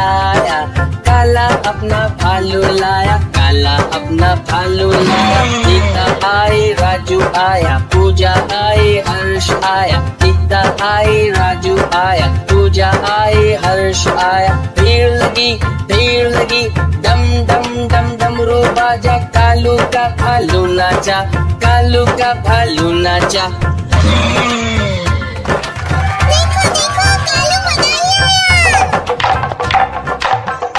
आया, काला अपना भालू लाया, काला अपना भालू लाया। सीता आई, राजू आया, पूजा आई, हर्ष आया। सीता आई, राजू आया, पूजा आई, हर्ष आया। भीड़ लगी, डम डम डम डमरू बाजा, कालू का भालू नाचा, कालू का भालू नाचा।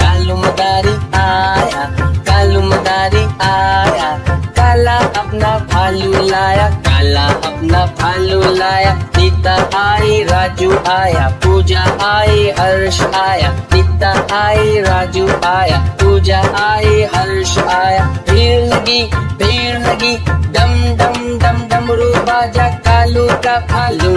कालू मदारी आया, कालू मदारी आया, काला अपना भालू लाया, काला अपना भालू लाया। सीता आई, राजू आया, पूजा आई, हर्ष आया। सीता आई, राजू आया, पूजा आई, हर्ष आया। भीड़ लगी, डम डम डम डमरू बाजा, कालू का भालू।